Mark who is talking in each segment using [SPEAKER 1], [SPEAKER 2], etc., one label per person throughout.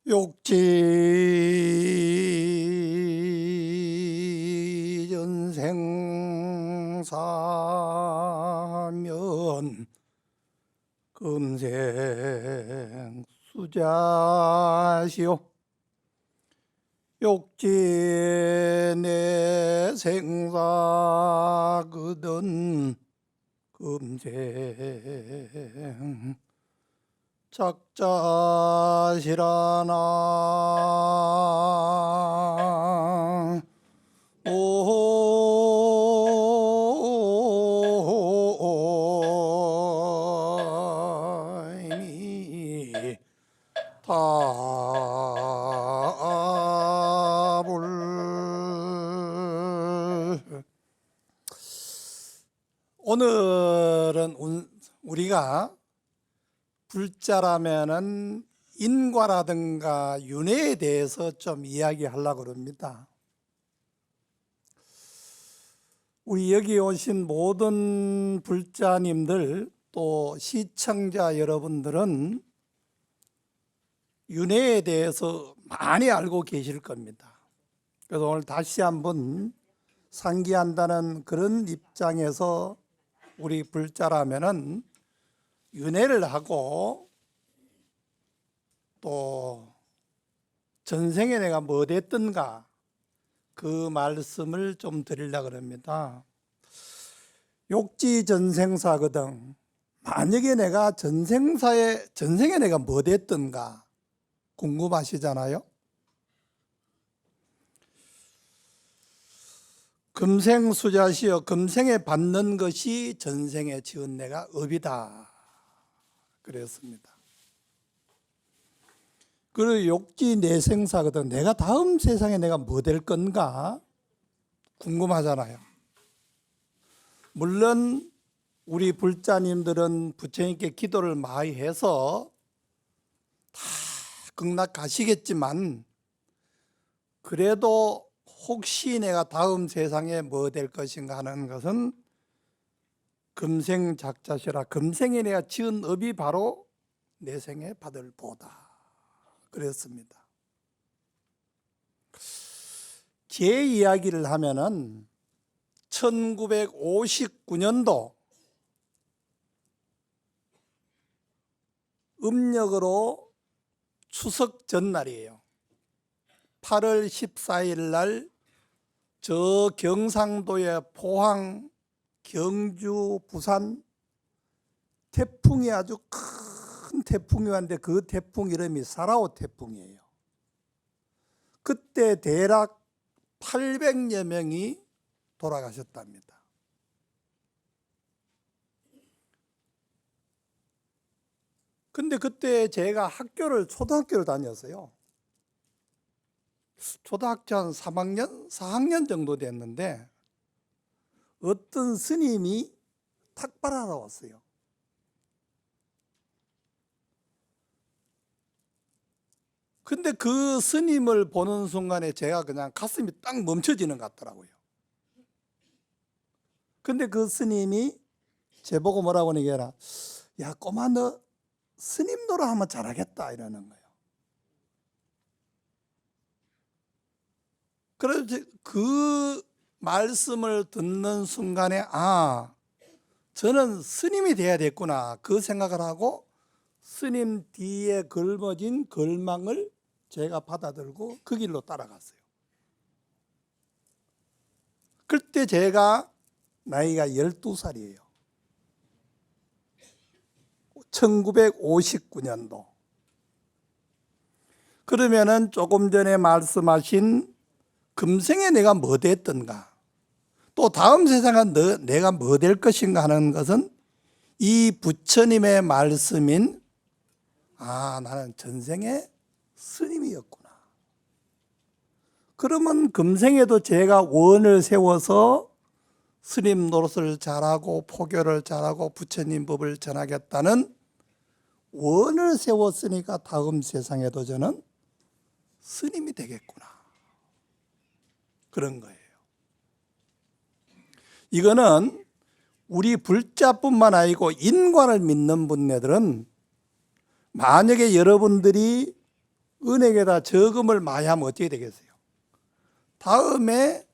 [SPEAKER 1] 욕지전생사면 금생수자시오. 욕지내생사거든 금생 작자시라나 오이니 답을. 오늘은 우리가 불자라면은 인과라든가 윤회에 대해서 좀 이야기하려고 합니다. 우리 여기 오신 모든 불자님들 또 시청자 여러분들은 윤회에 대해서 많이 알고 계실 겁니다. 그래서 오늘 다시 한번 상기한다는 그런 입장에서 우리 불자라면은 윤회를 하고 또 전생에 내가 뭐 됐던가 그 말씀을 좀 드리려고 합니다. 욕지전생사거든. 만약에 내가 전생에 내가 뭐 됐던가 궁금하시잖아요. 금생수자시여, 금생에 받는 것이 전생에 지은 내가 업이다 그랬습니다. 그리고 욕지내생사거든. 내가 다음 세상에 내가 뭐 될 건가 궁금하잖아요. 물론 우리 불자님들은 부처님께 기도를 많이 해서 다 극락 가시겠지만 그래도 혹시 내가 다음 세상에 뭐 될 것인가 하는 것은 금생작자시라, 금생에 내가 지은 업이 바로 내 생에 받을 보다 그랬습니다. 제 이야기를 하면은 1959년도 음력으로 추석 전날이에요. 8월 14일 날 저 경상도의 포항, 경주, 부산 태풍이 아주 큰 태풍이 왔는데 그 태풍 이름이 사라오 태풍이에요. 그때 대략 800여 명이 돌아가셨답니다. 근데 그때 제가 초등학교를 다녔어요. 초등학교 한 3학년, 4학년 정도 됐는데 어떤 스님이 탁발하러 왔어요. 근데 그 스님을 보는 순간에 제가 그냥 가슴이 딱 멈춰지는 것 같더라고요. 근데 그 스님이 제보고 뭐라고 얘기해라. 야, 꼬마 너 스님 노릇 하면 잘하겠다 이러는 거예요. 그래서 그 말씀을 듣는 순간에 저는 스님이 돼야 됐구나 그 생각을 하고 스님 뒤에 걸머진 걸망을 제가 받아들고 그 길로 따라갔어요. 그때 제가 나이가 12살이에요. 1959년도. 그러면은 조금 전에 말씀하신 금생에 내가 뭐 됐던가 또 다음 세상에 내가 뭐 될 것인가 하는 것은 이 부처님의 말씀인 나는 전생에 스님이었구나. 그러면 금생에도 제가 원을 세워서 스님 노릇을 잘하고 포교를 잘하고 부처님 법을 전하겠다는 원을 세웠으니까 다음 세상에도 저는 스님이 되겠구나. 그런 거예요. 이거는 우리 불자뿐만 아니고 인과를 믿는 분들은 만약에 여러분들이 은행에다 저금을 많이 하면 어떻게 되겠어요? 다음에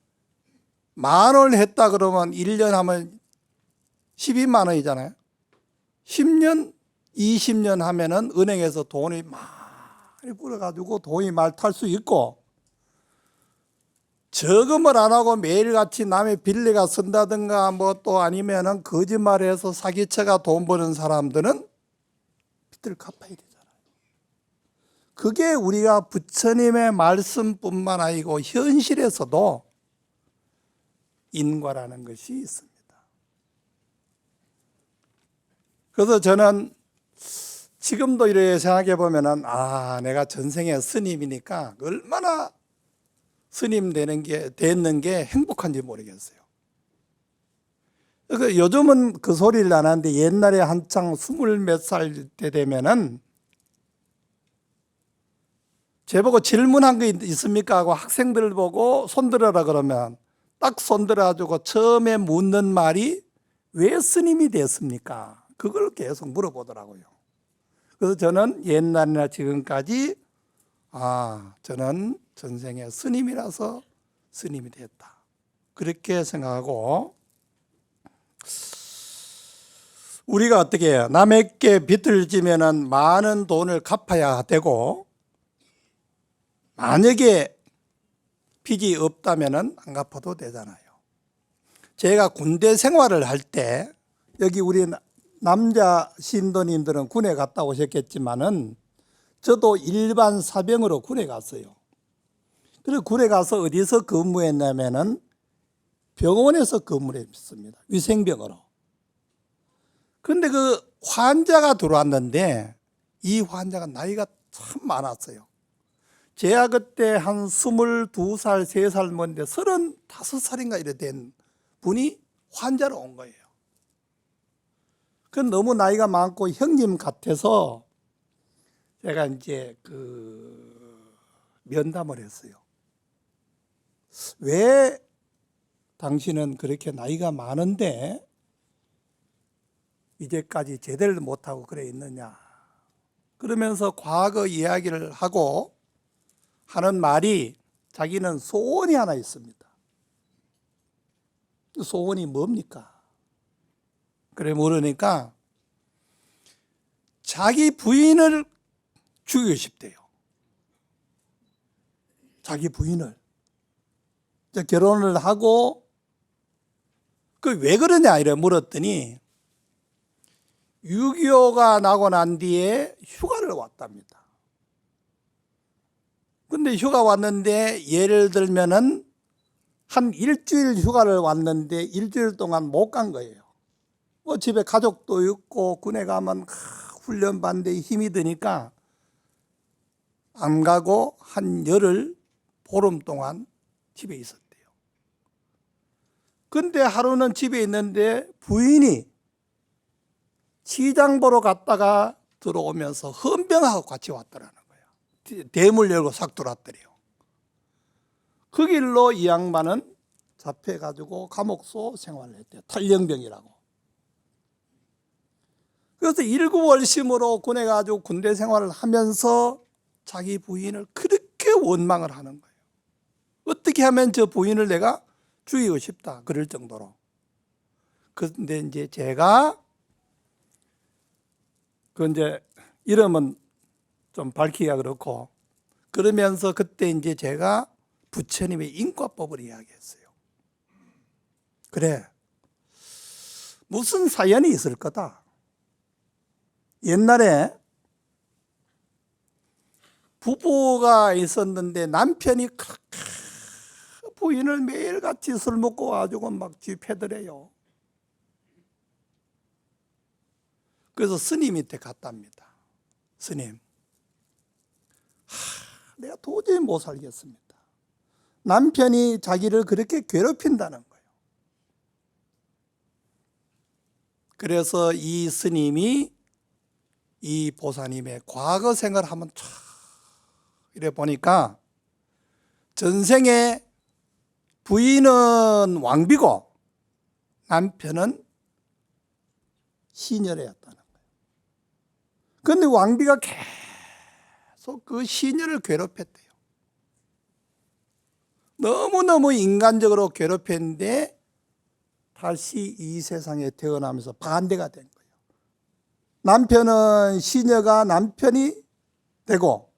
[SPEAKER 1] 10,000원을 했다 그러면 1년 하면 12만 원이잖아요. 10년, 20년 하면은 은행에서 돈이 많이 불어가지고 돈이 많이 탈 수 있고, 저금을 안 하고 매일같이 남의 빌려가 쓴다든가 뭐 또 아니면은 거짓말해서 사기쳐가 돈 버는 사람들은 빚을 갚아야 되잖아요. 그게 우리가 부처님의 말씀뿐만 아니고 현실에서도 인과라는 것이 있습니다. 그래서 저는 지금도 이렇게 생각해 보면은 내가 전생에 스님이니까 얼마나 스님 됐는 게 행복한지 모르겠어요. 그래서 요즘은 그 소리를 안 하는데 옛날에 한창 20몇 살 때 되면은 제보고 질문한 거 있습니까? 하고 학생들 보고 손들어라 그러면 딱 손들어가지고 처음에 묻는 말이 왜 스님이 됐습니까? 그걸 계속 물어보더라고요. 그래서 저는 옛날이나 지금까지 저는 전생에 스님이라서 스님이 됐다, 그렇게 생각하고, 우리가 어떻게 해요? 남에게 빚을 지면은 많은 돈을 갚아야 되고, 만약에 빚이 없다면은 안 갚아도 되잖아요. 제가 군대 생활을 할 때, 여기 우리 남자 신도님들은 군에 갔다 오셨겠지만은 저도 일반 사병으로 군에 갔어요. 그리고 군에 가서 어디서 근무했냐면은 병원에서 근무를 했습니다. 위생병으로. 그런데 그 환자가 들어왔는데 이 환자가 나이가 참 많았어요. 제가 그때 한 22살, 3살 먹는데 35살인가 이래 된 분이 환자로 온 거예요. 그 너무 나이가 많고 형님 같아서 제가 이제 면담을 했어요. 왜 당신은 그렇게 나이가 많은데 이제까지 제대로 못하고 그래 있느냐. 그러면서 과거 이야기를 하고 하는 말이, 자기는 소원이 하나 있습니다. 소원이 뭡니까? 그래 물으니까 자기 부인을 죽이고 싶대요. 자기 부인을. 결혼을 하고, 그 왜 그러냐 이래 물었더니 6.25가 나고 난 뒤에 휴가를 왔답니다. 근데 휴가 왔는데 예를 들면은 한 일주일 휴가를 왔는데 일주일 동안 못 간 거예요. 뭐 집에 가족도 있고 군에 가면 훈련 받는데 힘이 드니까 안 가고 한 열흘, 보름 동안 집에 있었대요. 근데 하루는 집에 있는데 부인이 시장 보러 갔다가 들어오면서 헌병하고 같이 왔더라는 거예요. 대문 열고 싹 들어왔더래요. 그 길로 이 양반은 잡혀가지고 감옥소 생활을 했대요. 탈영병이라고. 그래서 일구월심으로 군에 가지고 군대 생활을 하면서 자기 부인을 그렇게 원망을 하는 거예요. 어떻게 하면 저 부인을 내가 죽이고 싶다, 그럴 정도로. 그런데 이제 제가 이제 이름은 좀 밝히기가 그렇고, 그러면서 그때 이제 제가 부처님의 인과법을 이야기했어요. 그래, 무슨 사연이 있을 거다. 옛날에 부부가 있었는데 남편이 부인을 매일같이 술 먹고 와가지고 막 쥐패더래요. 그래서 스님 밑에 갔답니다. 스님, 내가 도저히 못 살겠습니다. 남편이 자기를 그렇게 괴롭힌다는 거예요. 그래서 이 스님이 이 보사님의 과거 생활을 한번 쫙 이래 보니까 전생에 부인은 왕비고 남편은 시녀였다는 거예요. 그런데 왕비가 그 시녀를 괴롭혔대요. 너무너무 인간적으로 괴롭혔는데 다시 이 세상에 태어나면서 반대가 된 거예요. 남편은 시녀가 남편이 되고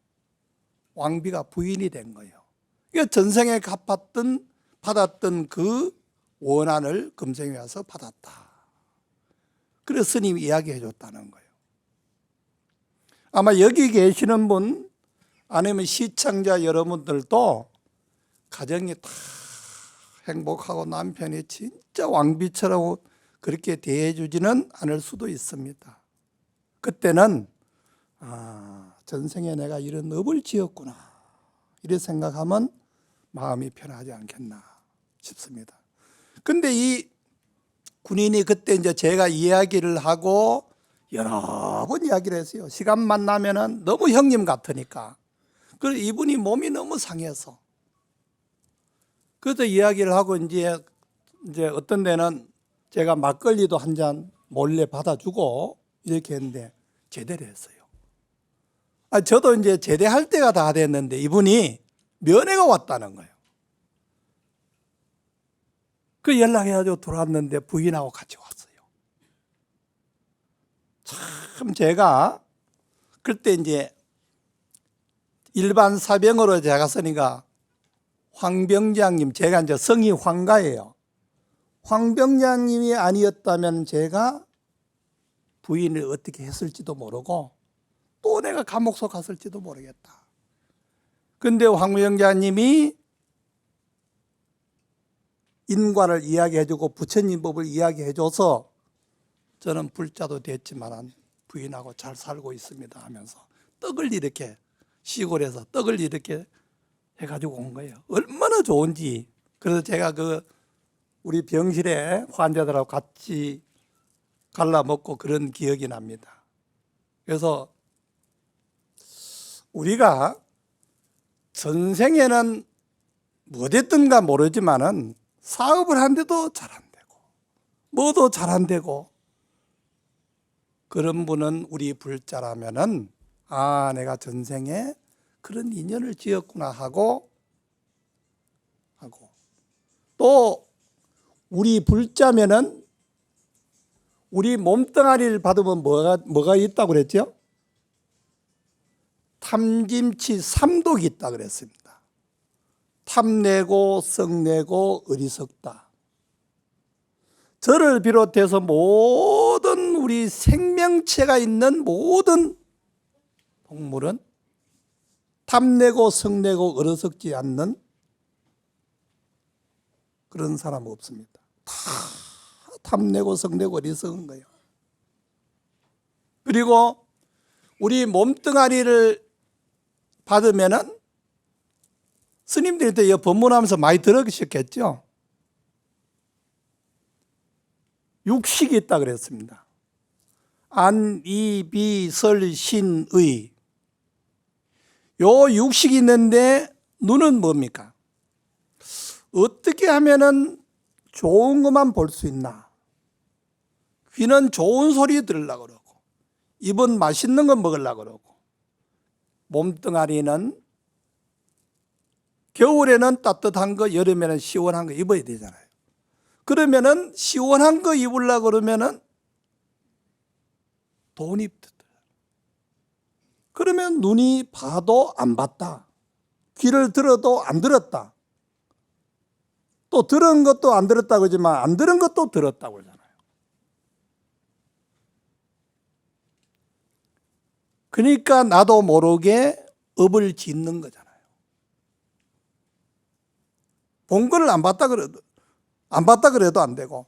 [SPEAKER 1] 왕비가 부인이 된 거예요. 그러니까 전생에 받았던 그 원한을 금생에 와서 받았다. 그래서 스님이 이야기해 줬다는 거예요. 아마 여기 계시는 분 아니면 시청자 여러분들도 가정이 다 행복하고 남편이 진짜 왕비처럼 그렇게 대해주지는 않을 수도 있습니다. 그때는 전생에 내가 이런 업을 지었구나 이렇게 생각하면 마음이 편하지 않겠나 싶습니다. 근데 이 군인이 그때 이제 제가 이야기를 하고 여러 번 이야기를 했어요. 시간만 나면은 너무 형님 같으니까. 그래서 이분이 몸이 너무 상해서. 그래서 이야기를 하고 이제 어떤 데는 제가 막걸리도 한 잔 몰래 받아주고 이렇게 했는데 제대를 했어요. 저도 이제 제대할 때가 다 됐는데 이분이 면회가 왔다는 거예요. 그 연락해가지고 들어왔는데 부인하고 같이 왔어요. 참 제가 그때 이제 일반 사병으로 제가 쓰니까 황병장님, 제가 이제 성이 황가예요. 황병장님이 아니었다면 제가 부인을 어떻게 했을지도 모르고 또 내가 감옥소 갔을지도 모르겠다. 근데 황병장님이 인과를 이야기해주고 부처님 법을 이야기해줘서 저는 불자도 됐지만 부인하고 잘 살고 있습니다 하면서 떡을 이렇게 시골에서 떡을 이렇게 해가지고 온 거예요. 얼마나 좋은지. 그래서 제가 우리 병실에 환자들하고 같이 갈라 먹고 그런 기억이 납니다. 그래서 우리가 전생에는 뭐됐든가 모르지만은 사업을 하는데도 잘 안 되고 뭐도 잘 안 되고 그런 분은 우리 불자라면은 내가 전생에 그런 인연을 지었구나 하고 또 우리 불자면은 우리 몸뚱아리를 받으면 뭐가 있다고 그랬죠? 탐짐치 삼독이 있다 그랬습니다. 탐내고 성내고 어리석다. 저를 비롯해서 모든 우리 생명체가 있는 모든 동물은 탐내고 성내고 어리석지 않는 그런 사람 없습니다. 다 탐내고 성내고 어리석은 거예요. 그리고 우리 몸뚱아리를 받으면은 스님들이 때 법문하면서 많이 들으셨겠죠? 육식이 있다 그랬습니다. 안, 이, 비, 설, 신, 의. 요 육식이 있는데 눈은 뭡니까? 어떻게 하면은 좋은 것만 볼 수 있나? 귀는 좋은 소리 들으려고 그러고 입은 맛있는 거 먹으려고 그러고 몸뚱아리는 겨울에는 따뜻한 거, 여름에는 시원한 거 입어야 되잖아요. 그러면은 시원한 거 입으려고 그러면은 돈이 들어요. 그러면 눈이 봐도 안 봤다. 귀를 들어도 안 들었다. 또 들은 것도 안 들었다고 그러지만 안 들은 것도 들었다고 그러잖아요. 그러니까 나도 모르게 업을 짓는 거잖아요. 본 거를 안 봤다 그래도 안 되고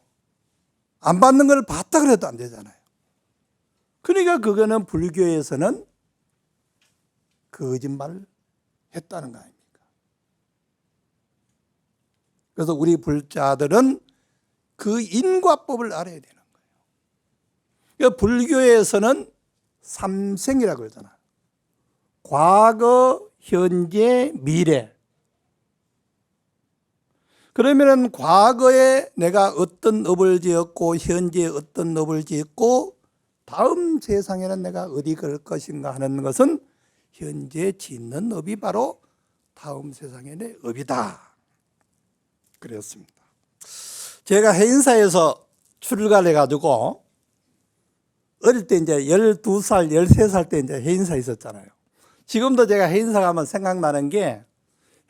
[SPEAKER 1] 안 받는 걸 봤다 그래도 안 되잖아요. 그러니까 그거는 불교에서는 거짓말을 했다는 거 아닙니까? 그래서 우리 불자들은 그 인과법을 알아야 되는 거예요. 그러니까 불교에서는 삼생이라고 그러잖아요. 과거, 현재, 미래. 그러면은 과거에 내가 어떤 업을 지었고 현재에 어떤 업을 지었고 다음 세상에는 내가 어디 갈 것인가 하는 것은 현재 짓는 업이 바로 다음 세상의 업이다. 그랬습니다. 제가 해인사에서 출가를 해가지고 어릴 때 이제 12살, 13살 때 이제 해인사 있었잖아요. 지금도 제가 해인사 가면 생각나는 게,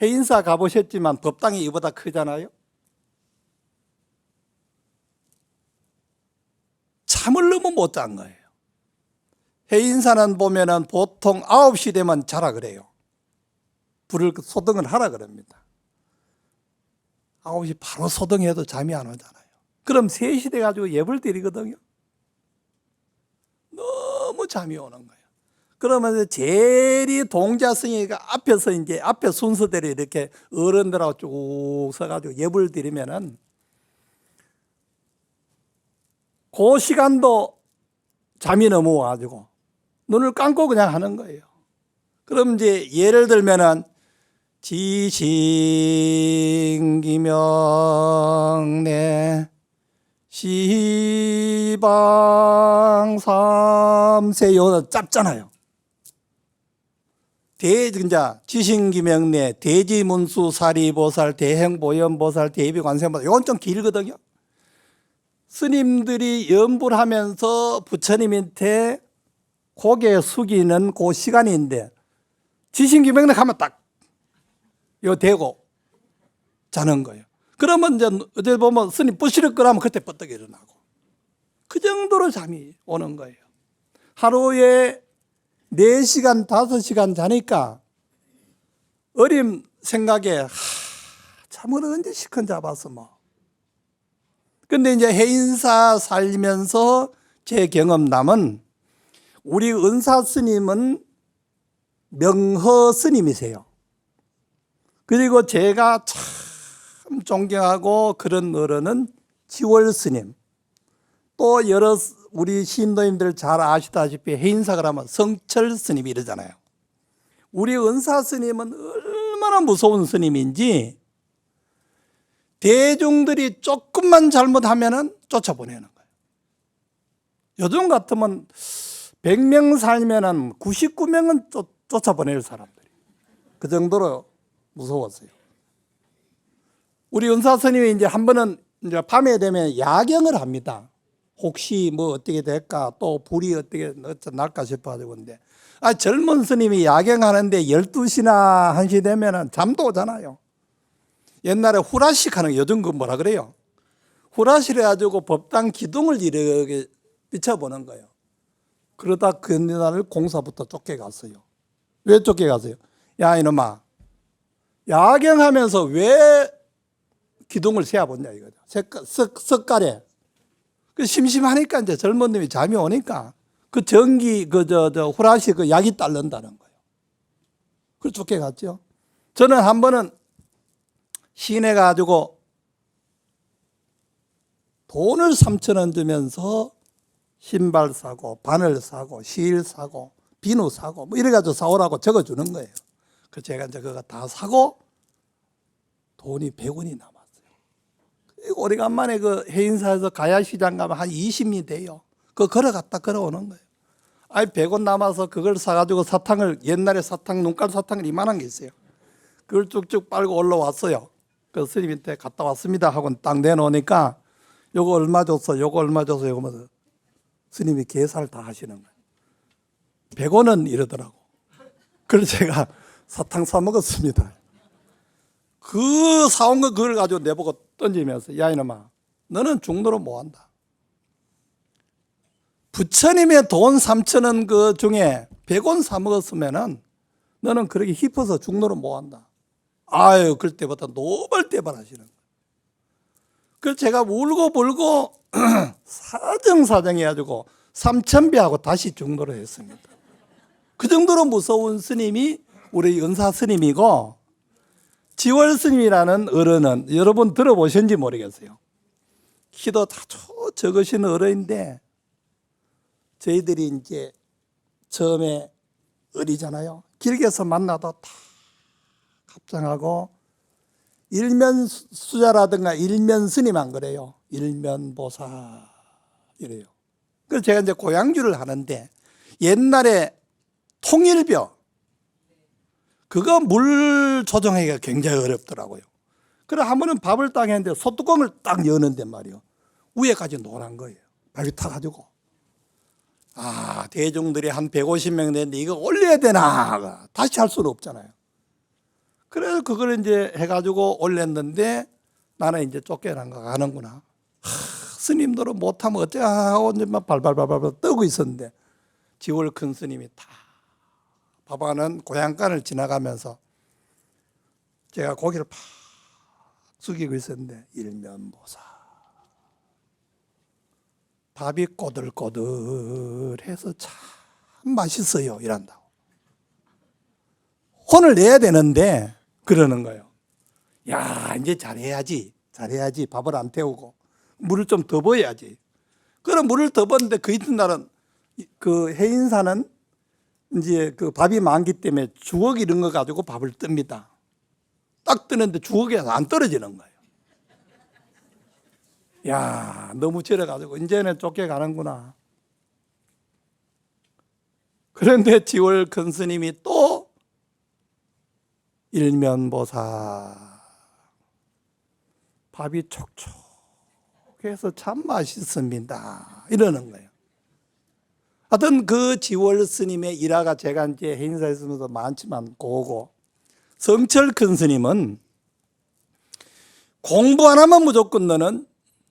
[SPEAKER 1] 해인사 가보셨지만 법당이 이보다 크잖아요. 잠을 너무 못 잔 거예요. 해인사는 보면은 보통 9시 되면 자라 그래요. 불을 소등을 하라 그럽니다. 9시 바로 소등해도 잠이 안 오잖아요. 그럼 3시 돼가지고 예불 드리거든요. 너무 잠이 오는 거예요. 그러면 제리 동자승이가 앞에서 이제 앞에 순서대로 이렇게 어른들하고 쭉 서가지고 예불 드리면은 그 시간도 잠이 넘어와가지고 눈을 감고 그냥 하는 거예요. 그럼 이제 예를 들면은 지신기명내 시방 삼세 요 짧잖아요. 지신기명내 대지문수 사리보살 대행보현보살 대비관세보살 이건 좀 길거든요. 스님들이 연불 하면서 부처님한테 고개 숙이는 그 시간인데 지신기명내 가면 딱 요 대고 자는 거예요. 그러면 이제 어제 보면 스님 부시럭거리면 그때 뻗떡 일어나고 그 정도로 잠이 오는 거예요. 하루에 4시간, 5시간 자니까 어림 생각에 잠을 언제 시큰 잡았어 뭐. 근데 이제 해인사 살면서 제 경험담은 우리 은사 스님은 명허 스님이세요. 그리고 제가 참 존경하고 그런 어른은 지월 스님. 또 여러 우리 신도님들 잘 아시다시피 해인사를 하면 성철 스님이 이러잖아요. 우리 은사 스님은 얼마나 무서운 스님인지 대중들이 조금만 잘못하면 쫓아보내는 거예요. 요즘 같으면 100명 살면 99명은 쫓아보낼 사람들이. 그 정도로 무서웠어요. 우리 은사 스님이 이제 한 번은 이제 밤에 되면 야경을 합니다. 혹시 뭐 어떻게 될까, 또 불이 어떻게 날까 싶어가지고. 근데 젊은 스님이 야경하는데 12시나 1시 되면은 잠도 오잖아요. 옛날에 후라식 하는 거, 요즘 그 뭐라 그래요? 후라식 해가지고 법당 기둥을 이렇게 비춰보는 거예요. 그러다 그 날을 공사부터 쫓겨갔어요. 왜 쫓겨갔어요? 야 이놈아, 야경하면서 왜 기둥을 세워보냐 이거죠. 석가래. 그 심심하니까 이제 젊은 놈이 잠이 오니까 그 전기 후라시 그 약이 딸른다는 거예요. 그래서 쫓겨갔죠. 저는 한 번은 시내 가지고 돈을 3,000원 주면서 신발 사고, 바늘 사고, 실 사고, 비누 사고, 뭐 이래가지고 사오라고 적어주는 거예요. 그래서 제가 이제 그거 다 사고 돈이 100원이 남았어요. 그리고 오래간만에 그 해인사에서 가야시장 가면 한 20리 돼요. 그거 걸어갔다 걸어오는 거예요. 100원 남아서 그걸 사가지고 사탕을, 옛날에 사탕, 눈깔 사탕을 이만한 게 있어요. 그걸 쭉쭉 빨고 올라왔어요. 그 스님한테 갔다 왔습니다 하고 딱 내놓으니까 요거 얼마 줬어, 요거 얼마 줬어, 요거 뭐 스님이 계산을 다 하시는 거예요. 100원은 이러더라고. 그래서 제가 사탕 사 먹었습니다. 그 사온 거 그걸 가지고 내보고 던지면서 야 이놈아, 너는 중도로 뭐 한다. 부처님의 돈 3,000원 그 중에 100원 사 먹었으면은 너는 그렇게 힙어서 중도로 뭐 한다. 아유, 그때부터 노발대발 하시는 거예요. 그래서 제가 울고 불고 사정사정 해가지고 3,000배하고 다시 중도로 했습니다. 그 정도로 무서운 스님이 우리 은사 스님이고, 지월 스님이라는 어른은 여러분 들어보셨는지 모르겠어요. 키도 아주 적으신 어른인데 저희들이 이제 처음에 어리잖아요. 길게서 만나도 다 갑장하고 일면수자라든가 일면스님 안 그래요. 일면보살 이래요. 그래서 제가 이제 고향주를 하는데 옛날에 통일벼, 그거 물 조정하기가 굉장히 어렵더라고요. 그래 한 번은 밥을 딱 했는데 소뚜껑을 딱 여는데 말이요, 위에까지 노란 거예요. 발이 타가지고. 아, 대중들이 한 150명 됐는데 이거 올려야 되나? 다시 할 수는 없잖아요. 그래서 그걸 이제 해가지고 올렸는데 나는 이제 쫓겨난 거 가는구나. 스님들은 못하면 어쩌나 하고 이제 막 발발발발 떠고 있었는데 지월 큰 스님이 다 밥하는 고향간을 지나가면서 제가 고개를 팍 숙이고 있었는데 일면보사 밥이 꼬들꼬들해서 참 맛있어요 이란다고. 혼을 내야 되는데 그러는 거예요. 야, 이제 잘해야지 밥을 안 태우고 물을 좀 더 부어야지. 그럼 물을 더 부었는데 그 이튿날은 그 해인사는 이제 그 밥이 많기 때문에 주걱 이런 거 가지고 밥을 뜹니다. 딱 뜨는데 주걱에서 안 떨어지는 거예요. 야, 너무 절해가지고 이제는 쫓겨가는구나. 그런데 지월 큰 스님이 또 일면보사 밥이 촉촉해서 참 맛있습니다 이러는 거예요. 하여튼 그 지월 스님의 일화가 제가 이제 해인사에 있으면서 많지만 고고, 성철 큰 스님은 공부 안 하면 무조건 너는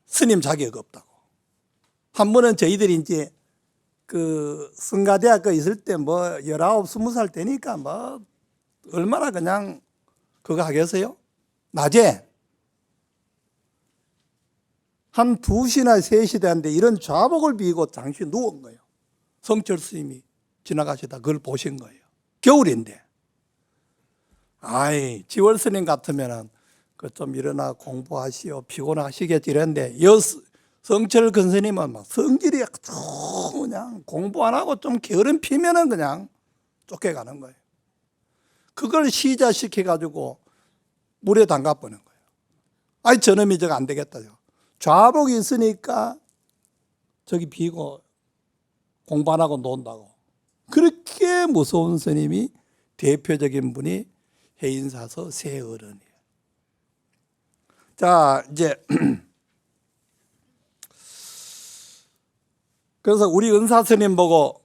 [SPEAKER 1] 스님 자격 없다고. 한 번은 저희들이 이제 그 성가대학교 있을 때 뭐 19, 20살 되니까 뭐 얼마나 그냥 그거 하겠어요? 낮에 한 2시나 3시 되는데 이런 좌복을 비고 잠시 누운 거예요. 성철 스님이 지나가시다 그걸 보신 거예요. 겨울인데. 아이, 지월 스님 같으면은 그 좀 일어나 공부하시오, 피곤하시겠지 이랬는데 성철 큰 스님은 막 성질이 그냥 공부 안 하고 좀 게으름 피면은 그냥 쫓겨가는 거예요. 그걸 시자시켜 가지고 물에 담가 버는 거예요. 아이, 저놈이 저거 안 되겠다. 좌복이 있으니까 저기 비고 공부 안 하고 논다고. 그렇게 무서운 스님이 대표적인 분이 해인사서 세어른이에요. 자, 이제 그래서 우리 은사 스님 보고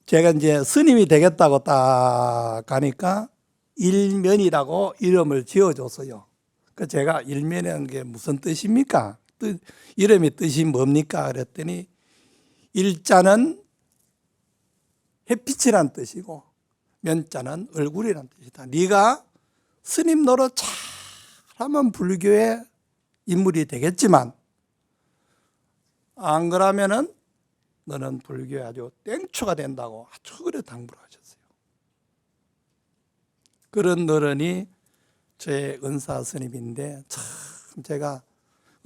[SPEAKER 1] 제가 이제 스님이 되겠다고 딱 가니까 일면이라고 이름을 지어줬어요. 그 제가 일면이라는 게 무슨 뜻입니까? 이름이 뜻이 뭡니까? 그랬더니 일자는 햇빛이란 뜻이고 면자는 얼굴이란 뜻이다. 네가 스님 노릇 잘하면 불교의 인물이 되겠지만 안 그러면은 너는 불교에 아주 땡초가 된다고 아주 그래 당부를 하셨어요. 그런 어른이 제 은사 스님인데 참 제가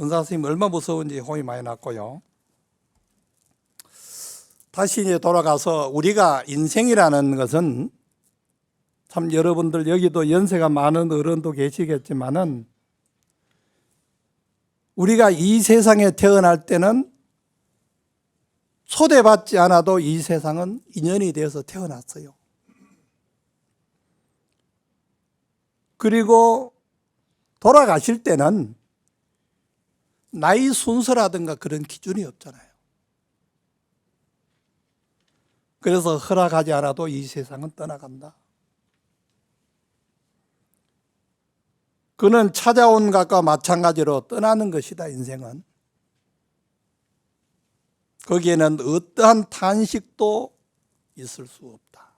[SPEAKER 1] 은사 스님이 얼마나 무서운지 혼이 많이 났고요. 다시 이제 돌아가서 우리가 인생이라는 것은 참 여러분들 여기도 연세가 많은 어른도 계시겠지만은 우리가 이 세상에 태어날 때는 초대받지 않아도 이 세상은 인연이 되어서 태어났어요. 그리고 돌아가실 때는 나이 순서라든가 그런 기준이 없잖아요. 그래서 허락하지 않아도 이 세상은 떠나간다. 그는 찾아온 것과 마찬가지로 떠나는 것이다. 인생은. 거기에는 어떠한 탄식도 있을 수 없다.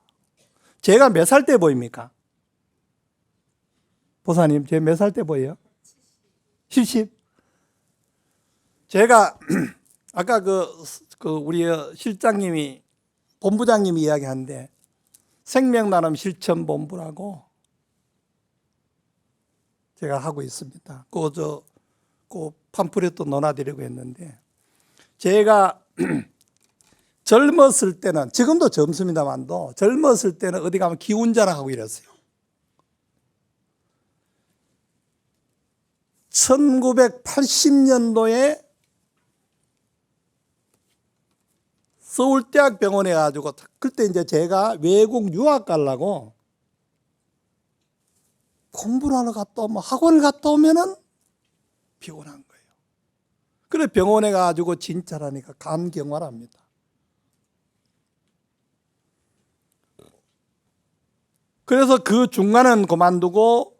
[SPEAKER 1] 제가 몇 살 때 보입니까? 보사님, 제가 몇 살 때 보여요? 70. 제가 아까 그 우리 실장님이 본부장님이 이야기하는데 생명나눔 실천본부라고 제가 하고 있습니다. 그 팜플렛도 논하드리고 했는데 제가 젊었을 때는 지금도 젊습니다만도 젊었을 때는 어디 가면 기운자랑하고 이랬어요. 1980년도에 서울대학병원에 가지고 그때 이제 제가 외국 유학 가려고 공부를 하러 갔다 오면, 학원을 갔다 오면은 피곤한 거예요. 그래 병원에 가가지고 진찰하니까 간경화랍니다. 그래서 그 중간은 그만두고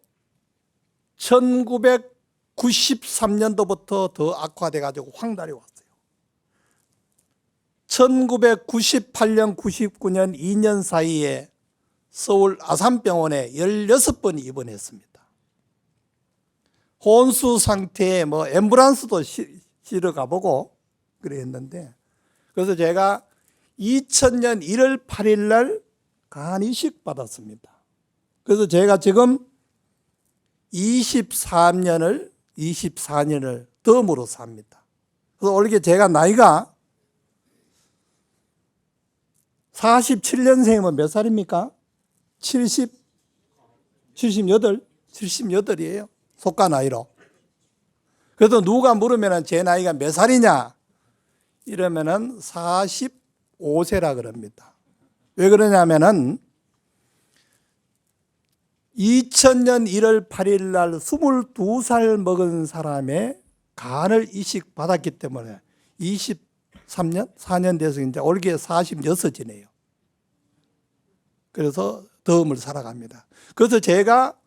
[SPEAKER 1] 1993년도부터 더 악화돼 가지고 황달이 왔어요. 1998년, 99년 2년 사이에 서울 아산병원에 16번 입원했습니다. 혼수 상태에 뭐 앰뷸런스도 실어 가보고 그랬는데, 그래서 제가 2000년 1월 8일 날 간 이식 받았습니다. 그래서 제가 지금 24년을 덤으로 삽니다. 그래서 올게 제가 나이가 47년생이면 몇 살입니까? 78이에요. 속가 나이로. 그래서 누가 물으면 제 나이가 몇 살이냐 이러면은 45세라 그럽니다. 왜 그러냐면은 2000년 1월 8일 날 22살 먹은 사람의 간을 이식 받았기 때문에 23년? 4년 돼서 이제 올게 46이네요. 그래서 덤을 살아갑니다. 그래서 제가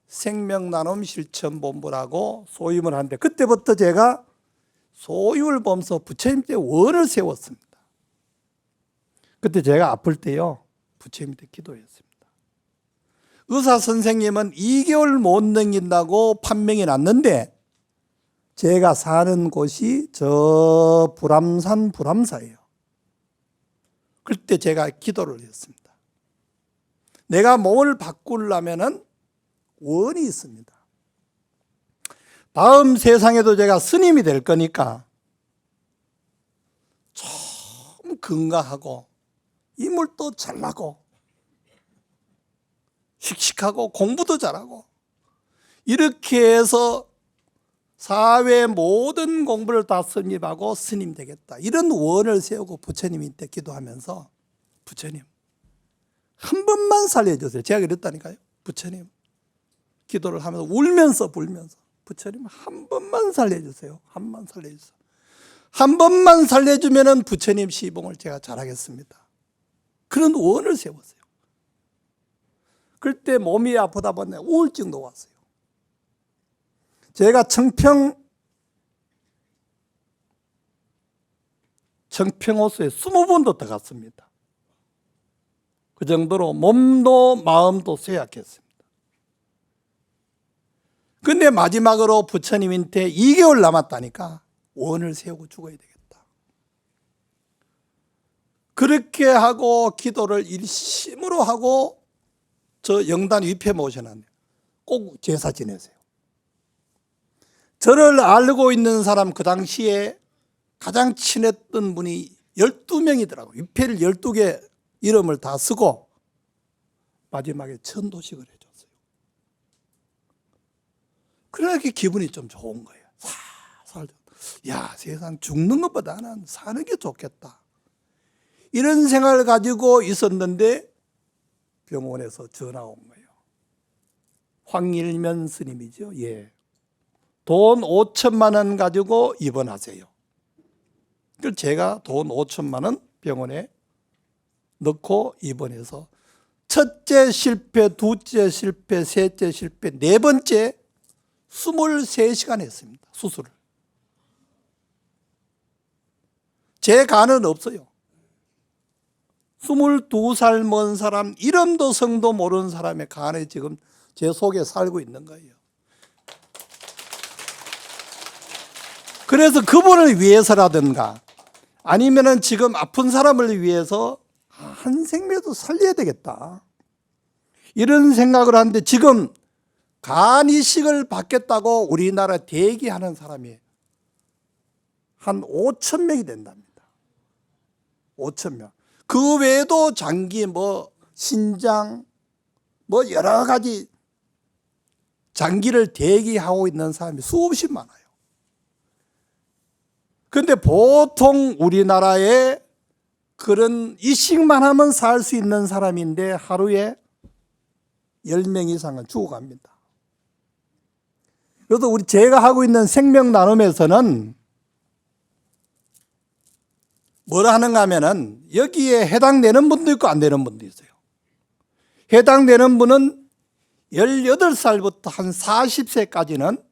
[SPEAKER 1] 생명나눔 실천본부라고 소임을 하는데, 그때부터 제가 소임을 보면서 부처님께 원을 세웠습니다. 그때 제가 아플 때요, 부처님께 기도했습니다. 의사 선생님은 2개월 못 넘긴다고 판명이 났는데, 제가 사는 곳이 저 불암산 불암사예요. 그때 제가 기도를 했습니다. 내가 몸을 바꾸려면은 원이 있습니다. 다음 세상에도 제가 스님이 될 거니까 좀 건강하고 인물도 잘나고 씩씩하고 공부도 잘하고 이렇게 해서 사회 모든 공부를 다 섭립하고 스님 되겠다, 이런 원을 세우고 부처님한테 기도하면서, 부처님 한 번만 살려주세요. 제가 그랬다니까요. 부처님, 기도를 하면서 울면서 불면서, 부처님 한 번만 살려주세요. 한 번만 살려주세요. 한 번만 살려주면은 부처님 시봉을 제가 잘하겠습니다. 그런 원을 세웠어요. 그때 몸이 아프다 보니 우울증도 왔어요. 제가 청평호수에 20번도 들어갔습니다. 그 정도로 몸도 마음도 쇠약했습니다. 근데 마지막으로 부처님한테 2개월 남았다니까 원을 세우고 죽어야 되겠다. 그렇게 하고 기도를 일심으로 하고 저 영단 위패 모셔놨네요. 꼭 제사 지내세요. 저를 알고 있는 사람 그 당시에 가장 친했던 분이 12명이더라고요. 위패를 12개 이름을 다 쓰고 마지막에 천도식을 해줬어요. 그러니까 기분이 좀 좋은 거예요. 야, 세상 죽는 것보다는 사는 게 좋겠다, 이런 생각을 가지고 있었는데 병원에서 전화 온 거예요. 황일면 스님이죠. 예. 돈 5천만 원 가지고 입원하세요. 그래서 제가 돈 5천만 원 병원에 넣고 입원해서 첫째 실패, 둘째 실패, 셋째 실패, 네 번째 23시간 했습니다. 수술을. 제 간은 없어요. 22살 먹은 사람, 이름도 성도 모르는 사람의 간에 지금 제 속에 살고 있는 거예요. 그래서 그분을 위해서라든가 아니면은 지금 아픈 사람을 위해서 한 생명도 살려야 되겠다, 이런 생각을 하는데, 지금 간 이식을 받겠다고 우리나라 대기하는 사람이 한 5천 명이 된답니다. 5천 명. 그 외에도 장기 신장 여러 가지 장기를 대기하고 있는 사람이 수없이 많아요. 그런데 보통 우리나라에 그런 이식만 하면 살 수 있는 사람인데 하루에 10명 이상은 죽어갑니다. 그래서 제가 하고 있는 생명 나눔에서는 뭐라 하는가 하면은 여기에 해당되는 분도 있고 안 되는 분도 있어요. 해당되는 분은 18살부터 한 40세까지는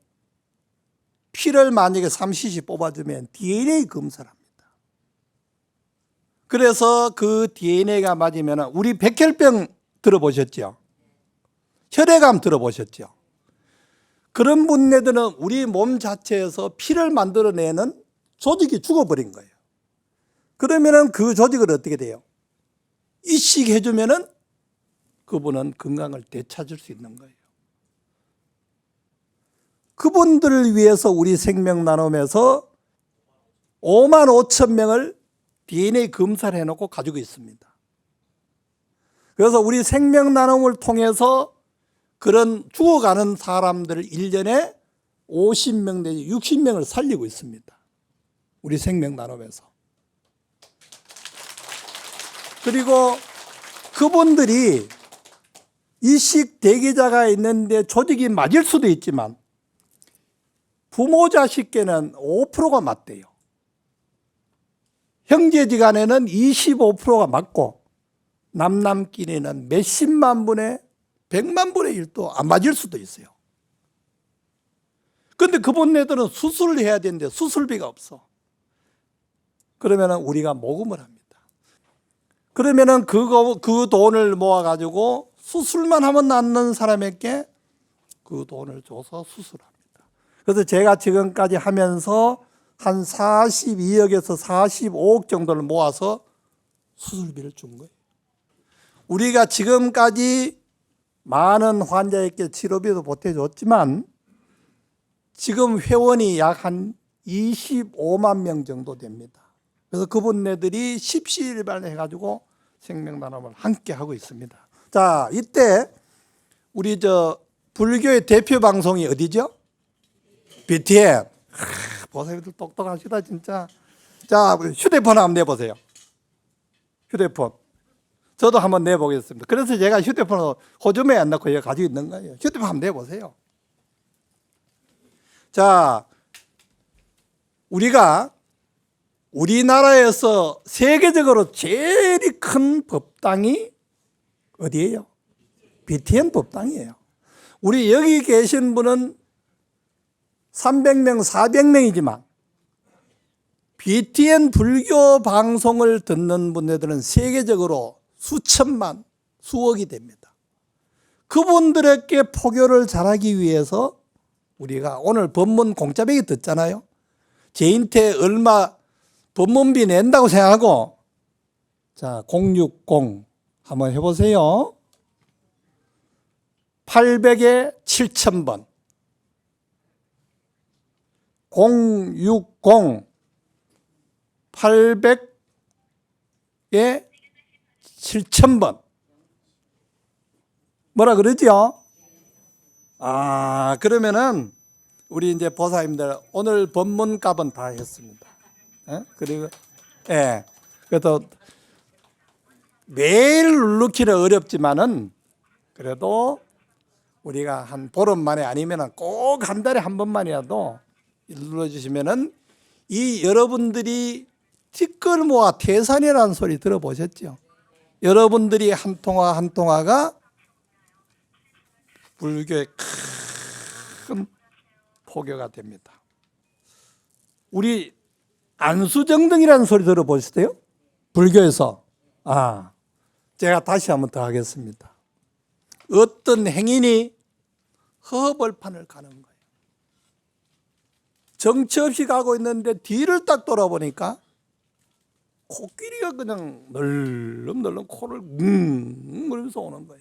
[SPEAKER 1] 피를 만약에 3cc 뽑아주면 DNA 검사를 합니다. 그래서 그 DNA가 맞으면 우리 백혈병 들어보셨죠? 혈액암 들어보셨죠? 그런 분들은 우리 몸 자체에서 피를 만들어내는 조직이 죽어버린 거예요. 그러면 그 조직을 어떻게 돼요? 이식해주면 그분은 건강을 되찾을 수 있는 거예요. 그분들을 위해서 우리 생명 나눔에서 5만 5천 명을 DNA 검사를 해놓고 가지고 있습니다. 그래서 우리 생명 나눔을 통해서 그런 죽어가는 사람들을 1년에 50명 내지 60명을 살리고 있습니다. 우리 생명 나눔에서. 그리고 그분들이 이식 대기자가 있는데 조직이 맞을 수도 있지만 부모 자식께는 5%가 맞대요. 형제지간에는 25%가 맞고 남남끼리는 몇십만 분의 100만 분의 1도 안 맞을 수도 있어요. 그런데 그분네들은 수술을 해야 되는데 수술비가 없어. 그러면 우리가 모금을 합니다. 그러면 그 돈을 모아가지고 수술만 하면 낫는 사람에게 그 돈을 줘서 수술합니다. 그래서 제가 지금까지 하면서 한 42억에서 45억 정도를 모아서 수술비를 준 거예요. 우리가 지금까지 많은 환자에게 치료비도 보태줬지만 지금 회원이 약 한 25만 명 정도 됩니다. 그래서 그분네들이 십시일반해가지고 생명나눔을 함께 하고 있습니다. 자, 이때 우리 불교의 대표 방송이 어디죠? BTN. 보살님들 똑똑하시다 진짜. 자, 우리 휴대폰 한번 내보세요. 휴대폰. 저도 한번 내보겠습니다. 그래서 제가 휴대폰을 호주머니에 안 넣고 여기 가지고 있는 거예요. 휴대폰 한번 내보세요. 자, 우리가 우리나라에서 세계적으로 제일 큰 법당이 어디예요? BTN 법당이에요. 우리 여기 계신 분은 300명, 400명이지만 BTN 불교 방송을 듣는 분들은 세계적으로 수천만, 수억이 됩니다. 그분들에게 포교를 잘하기 위해서 우리가 오늘 법문 공짜배기 듣잖아요. 제인테 얼마 법문비 낸다고 생각하고, 자, 060 한번 해보세요. 800에 7000번. 060 800에 7000번. 뭐라 그러죠? 그러면은 우리 이제 보사님들 오늘 법문값은 다 했습니다. 그리고 그래도 매일 누르기는 어렵지만은 그래도 우리가 한 보름 만에 아니면은 꼭 한 달에 한 번만이라도 눌러주시면은 이 여러분들이 티끌 모아 태산이라는 소리 들어보셨죠? 여러분들이 한 통화 한 통화가 불교의 큰 포교가 됩니다. 우리 안수정등이라는 소리 들어보셨어요? 불교에서. 제가 다시 한번 더 하겠습니다. 어떤 행인이 허벌판을 가는 거예요. 정처 없이 가고 있는데 뒤를 딱 돌아보니까 코끼리가 그냥 널름널름 코를 물면서 오는 거예요.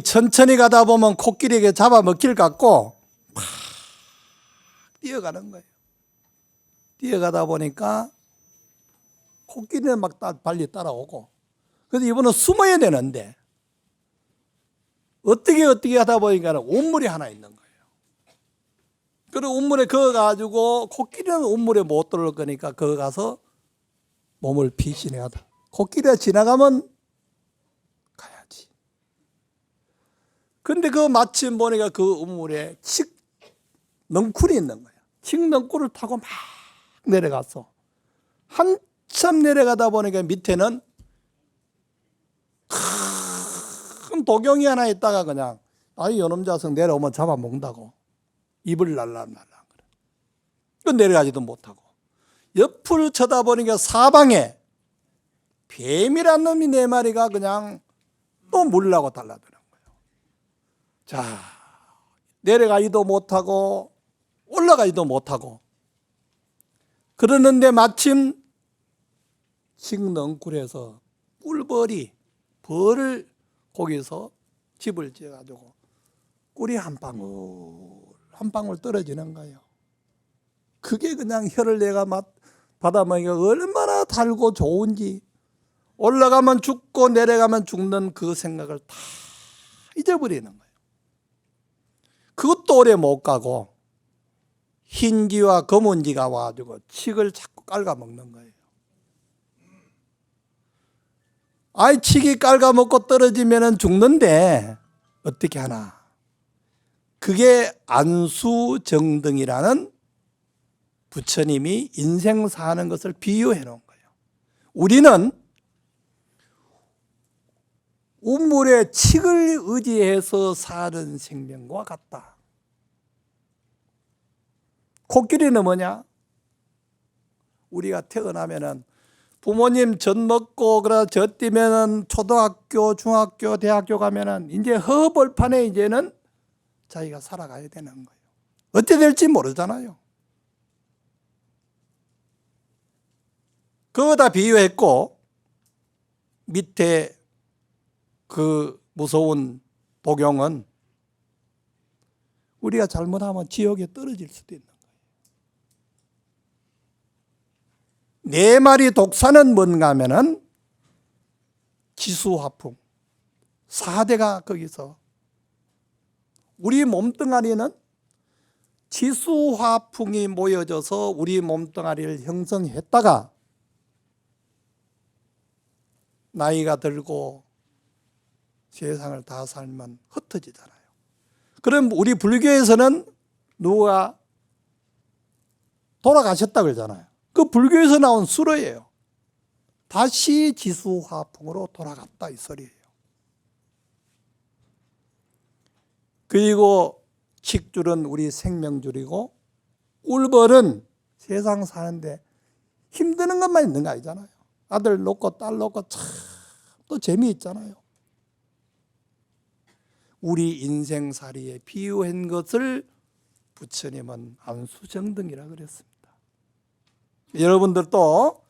[SPEAKER 1] 천천히 가다 보면 코끼리에게 잡아먹힐 것 같고 팍 뛰어가는 거예요. 뛰어가다 보니까 코끼리는 막 빨리 따라오고, 그래서 이분은 숨어야 되는데 어떻게 하다 보니까 온물이 하나 있는 거예요. 그리고 온물에 그어가지고 코끼리는 온물에 못 들어올 거니까 그거 가서 몸을 피신해가다 코끼리가 지나가면 가야지. 근데 그 마침 보니까 그 우물에 넝쿨이 있는 거야. 칡넝쿨을 타고 막 내려갔어. 한참 내려가다 보니까 밑에는 큰 도경이 하나 있다가 그냥 아이 요놈 자석 내려오면 잡아먹는다고 입을 날라날라 그래. 그 내려가지도 못하고 옆을 쳐다보니까 사방에 뱀이란 놈이 4마리가 그냥 또 물라고 달라드는 거예요. 자, 내려가지도 못하고 올라가지도 못하고 그러는데 마침 칡넝쿨에서 벌을 거기서 집을 지어가지고 꿀이 한 방울 떨어지는 거예요. 그게 그냥 혀를 내가 받아먹으니까 얼마나 달고 좋은지, 올라가면 죽고 내려가면 죽는 그 생각을 다 잊어버리는 거예요. 그것도 오래 못 가고 흰쥐와 검은쥐가 와가지고 칡을 자꾸 깔아먹는 거예요. 아이 칡이 깔아먹고 떨어지면 죽는데 어떻게 하나. 그게 안수정등이라는 부처님이 인생 사는 것을 비유해 놓은 거예요. 우리는 우물의 칡을 의지해서 사는 생명과 같다. 코끼리는 뭐냐? 우리가 태어나면은 부모님 젖 먹고 그러다 젖 뛰면은 초등학교, 중학교, 대학교 가면은 이제 허벌판에 이제는 자기가 살아가야 되는 거예요. 어떻게 될지 모르잖아요. 그거 다 비유했고 밑에 그 무서운 도경은 우리가 잘못하면 지옥에 떨어질 수도 있는 거예요. 4마리 독사는 뭔가 하면은 지수화풍 4대가 거기서, 우리 몸뚱아리는 지수화풍이 모여져서 우리 몸뚱아리를 형성했다가 나이가 들고 세상을 다 살면 흩어지잖아요. 그럼 우리 불교에서는 누가 돌아가셨다 그러잖아요. 그 불교에서 나온 수로예요. 다시 지수화풍으로 돌아갔다 이 소리예요. 그리고 칡줄은 우리 생명줄이고 꿀벌은 세상 사는데 힘드는 것만 있는 거 아니잖아요. 아들 놓고 딸 놓고 참 또 재미있잖아요. 우리 인생살이에 비유한 것을 부처님은 안수정등이라 그랬습니다. 여러분들도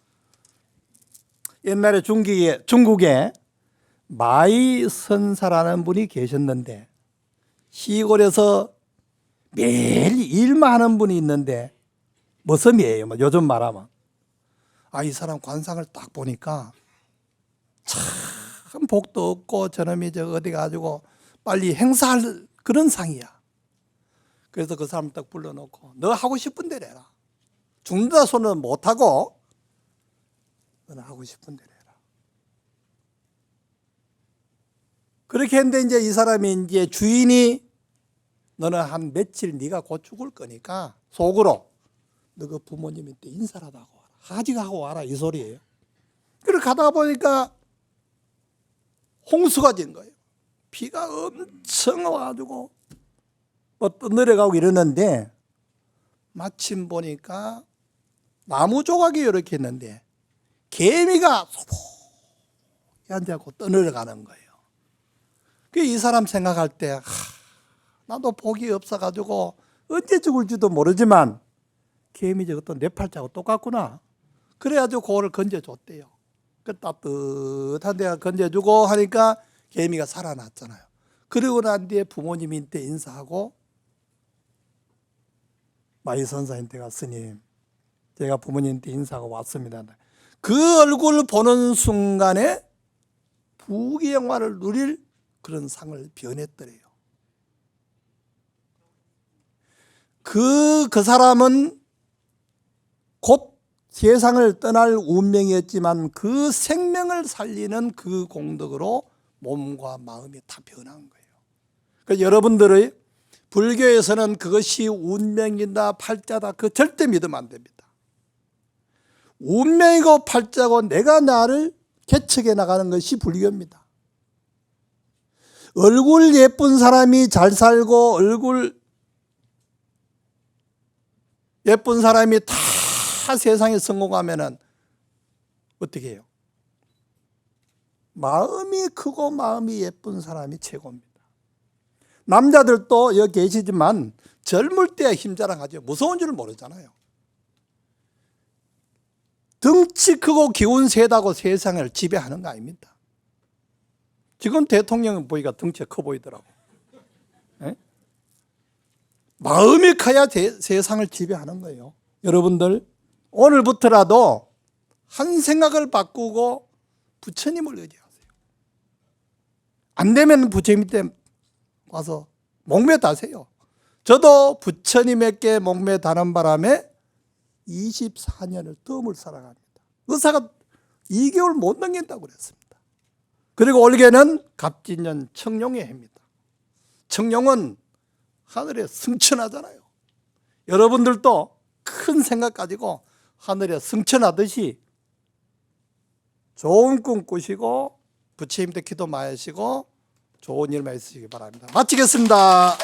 [SPEAKER 1] 옛날에 중국에 마이선사라는 분이 계셨는데 시골에서 매일 일만 하는 분이 있는데 머슴이에요. 요즘 말하면. 이 사람 관상을 딱 보니까 참 복도 없고 저놈이 어디 가지고 빨리 행사할 그런 상이야. 그래서 그 사람 딱 불러놓고 너 하고 싶은 대로 해라. 죽는다 소리는 못하고 너는 하고 싶은 대로 해라. 그렇게 했는데 이제 이 사람이 이제 주인이 너는 한 며칠 네가 곧 죽을 거니까 속으로 너 그 부모님한테 인사라도 하고 와라. 하지하고 와라 이 소리예요. 그렇게 가다 보니까 홍수가 진 거예요. 비가 엄청 와가지고 떠내려가고 이러는데 마침 보니까 나무 조각이 이렇게 있는데 개미가 소복히 앉아서 떠내려가는 거예요. 이 사람 생각할 때 나도 복이 없어가지고 언제 죽을지도 모르지만 개미 저것도 내 팔자하고 똑같구나. 그래가지고 그거를 건져줬대요. 그 따뜻한 데가 건져주고 하니까 개미가 살아났잖아요. 그러고 난 뒤에 부모님한테 인사하고 마이선사한테가 스님 제가 부모님한테 인사하고 왔습니다. 그 얼굴을 보는 순간에 부귀영화를 누릴 그런 상을 변했더래요. 그 사람은 곧 세상을 떠날 운명이었지만 그 생명을 살리는 그 공덕으로 몸과 마음이 다 변한 거예요. 그러니까 여러분들의 불교에서는 그것이 운명이다 팔자다 그 절대 믿으면 안 됩니다. 운명이고 팔자고 내가 나를 개척해 나가는 것이 불교입니다. 얼굴 예쁜 사람이 잘 살고 얼굴 예쁜 사람이 다 세상에 성공하면은 어떻게 해요? 마음이 크고 마음이 예쁜 사람이 최고입니다. 남자들도 여기 계시지만 젊을 때 힘자랑하죠. 무서운 줄 모르잖아요. 덩치 크고 기운 세다고 세상을 지배하는 거 아닙니다. 지금 대통령은 보니까 덩치가 커 보이더라고. 네? 마음이 커야 세상을 지배하는 거예요. 여러분들 오늘부터라도 한 생각을 바꾸고 부처님을 의지하세요. 안 되면 부처님 때 와서 목매 다세요. 저도 부처님에게 목매 다는 바람에 24년을 덤을 살아갑니다. 의사가 2개월 못 넘긴다고 그랬습니다. 그리고 올해는 갑진년 청룡의 해입니다. 청룡은 하늘에 승천하잖아요. 여러분들도 큰 생각 가지고 하늘에 승천하듯이 좋은 꿈 꾸시고 부처님께 기도 많이 하시고 좋은 일만 있으시기 바랍니다. 마치겠습니다.